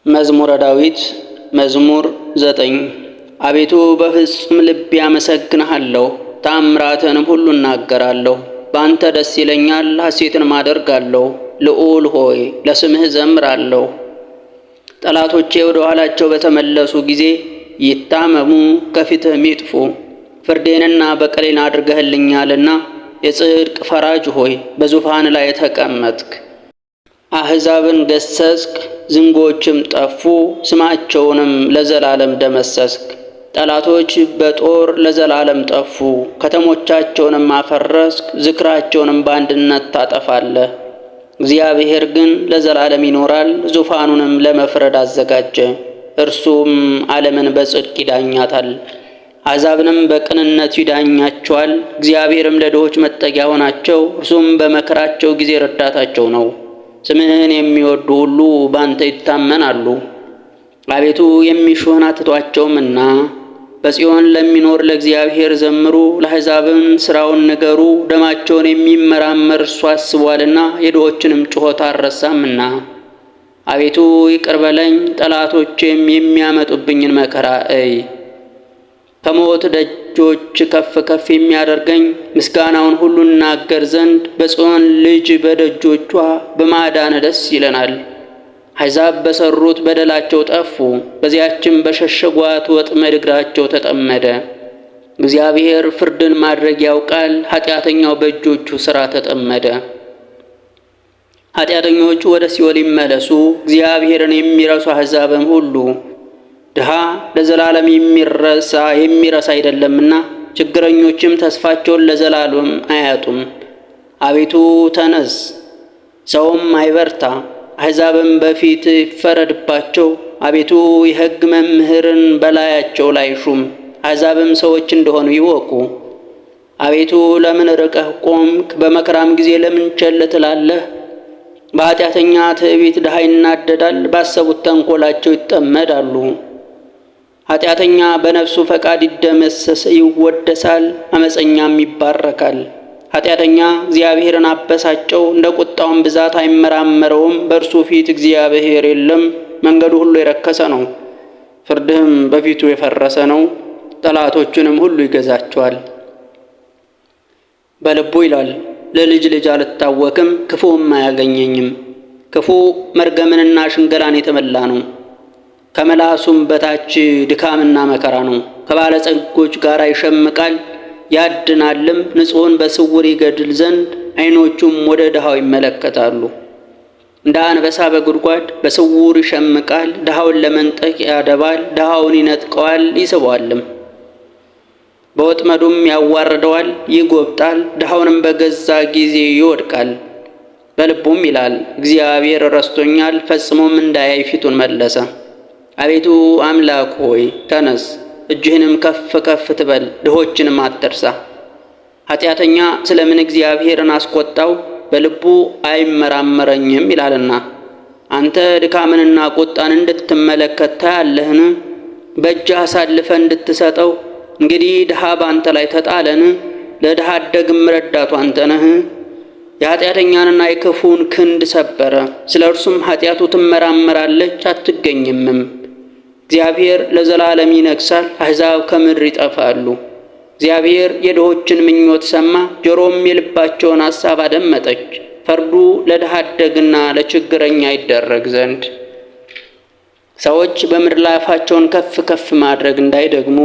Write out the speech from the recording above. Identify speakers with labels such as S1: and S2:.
S1: መዝሙረ ዳዊት መዝሙር 9 አቤቱ በፍጹም ልቤ አመሰግንሃለሁ፣ ተአምራትህንም ሁሉ እናገራለሁ። በአንተ ደስ ይለኛል፣ ሐሴትንም አደርጋለሁ። ልዑል ሆይ ለስምህ እዘምራለሁ። ጠላቶቼ ወደ ኋላቸው በተመለሱ ጊዜ ይታመሙ፣ ከፊትህም ይጥፉ። ፍርዴንና በቀሌን አድርገህልኛልና የጽድቅ ፈራጅ ሆይ በዙፋን ላይ ተቀመጥክ። አሕዛብን ገሰስክ፣ ዝንጎችም ጠፉ፣ ስማቸውንም ለዘላለም ደመሰስክ። ጠላቶች በጦር ለዘላለም ጠፉ፣ ከተሞቻቸውንም አፈረስክ፣ ዝክራቸውንም በአንድነት ታጠፋለህ። እግዚአብሔር ግን ለዘላለም ይኖራል፣ ዙፋኑንም ለመፍረድ አዘጋጀ። እርሱም ዓለምን በጽድቅ ይዳኛታል፣ አሕዛብንም በቅንነት ይዳኛቸዋል። እግዚአብሔርም ለድሆች መጠጊያ ሆናቸው፣ እርሱም በመከራቸው ጊዜ ረዳታቸው ነው። ስምህን የሚወዱ ሁሉ ባንተ ይታመናሉ። አቤቱ የሚሹህን አትተዋቸውምና፣ በጽዮን ለሚኖር ለእግዚአብሔር ዘምሩ፣ ለአሕዛብም ሥራውን ንገሩ። ደማቸውን የሚመራመር እርሱ አስቧልና፣ የድሆችንም ጩኸት አልረሳምና። አቤቱ ይቅር በለኝ፣ ጠላቶቼም የሚያመጡብኝን መከራ እይ። ከሞት ደጆች ከፍ ከፍ የሚያደርገኝ ምስጋናውን ሁሉ እናገር ዘንድ በጽዮን ልጅ በደጆቿ በማዳን ደስ ይለናል። አሕዛብ በሠሩት በደላቸው ጠፉ፣ በዚያችም በሸሸጓት ወጥመድ እግራቸው ተጠመደ። እግዚአብሔር ፍርድን ማድረግ ያውቃል፣ ኃጢአተኛው በእጆቹ ሥራ ተጠመደ። ኃጢአተኞቹ ወደ ሲኦል ይመለሱ፣ እግዚአብሔርን የሚረሱ አሕዛብም ሁሉ። ድሃ ለዘላለም የሚረሳ አይደለምና፣ ችግረኞችም ተስፋቸውን ለዘላለም አያጡም። አቤቱ ተነስ፣ ሰውም አይበርታ፣ አሕዛብም በፊት ይፈረድባቸው። አቤቱ የሕግ መምህርን በላያቸው ላይ ሹም፣ አሕዛብም ሰዎች እንደሆኑ ይወቁ። አቤቱ ለምን ርቀህ ቆምክ? በመከራም ጊዜ ለምን ቸል ትላለህ? በኃጢአተኛ ትዕቢት ድሃ ይናደዳል፣ ባሰቡት ተንኰላቸው ይጠመዳሉ። ኃጢአተኛ በነፍሱ ፈቃድ ይወደሳል፣ ዓመፀኛም ይባረካል። ኃጢአተኛ እግዚአብሔርን አበሳጨው፣ እንደ ቁጣውን ብዛት አይመራመረውም። በእርሱ ፊት እግዚአብሔር የለም፣ መንገዱ ሁሉ የረከሰ ነው፣ ፍርድህም በፊቱ የፈረሰ ነው። ጠላቶቹንም ሁሉ ይገዛቸዋል። በልቡ ይላል፣ ለልጅ ልጅ አልታወክም፣ ክፉም አያገኘኝም። ክፉ መርገምንና ሽንገላን የተመላ ነው፣ ከመላሱም በታች ድካምና መከራ ነው። ከባለጸጎች ጋር ይሸምቃል ያድናልም፣ ንጹሕን በስውር ይገድል ዘንድ ዓይኖቹም ወደ ድሃው ይመለከታሉ። እንደ አንበሳ በጉድጓድ በስውር ይሸምቃል፣ ድሃውን ለመንጠቅ ያደባል። ድሃውን ይነጥቀዋል ይስበዋልም፣ በወጥመዱም ያዋርደዋል ይጎብጣል። ድሃውንም በገዛ ጊዜ ይወድቃል። በልቡም ይላል፣ እግዚአብሔር ረስቶኛል፣ ፈጽሞም እንዳያይ ፊቱን መለሰ። አቤቱ አምላክ ሆይ ተነስ፣ እጅህንም ከፍ ከፍ ትበል፣ ድሆችንም አትርሳ። ኃጢአተኛ ስለምን እግዚአብሔርን አስቆጣው? በልቡ አይመራመረኝም ይላልና። አንተ ድካምንና ቁጣን እንድትመለከት ታያለህን? በእጅህ አሳልፈ እንድትሰጠው እንግዲህ ድሃ በአንተ ላይ ተጣለን? ለድሃ አደግም ረዳቱ አንተ ነህ። የኃጢአተኛንና የክፉን ክንድ ሰበረ፣ ስለ እርሱም ኃጢአቱ ትመራመራለች አትገኝምም። እግዚአብሔር ለዘላለም ይነግሣል፣ አሕዛብ ከምድር ይጠፋሉ። እግዚአብሔር የድሆችን ምኞት ሰማ፣ ጆሮም የልባቸውን ሐሳብ አደመጠች። ፈርዱ ለድሃ አደግና ለችግረኛ ይደረግ ዘንድ ሰዎች በምድር ላይ አፋቸውን ከፍ ከፍ ማድረግ እንዳይደግሙ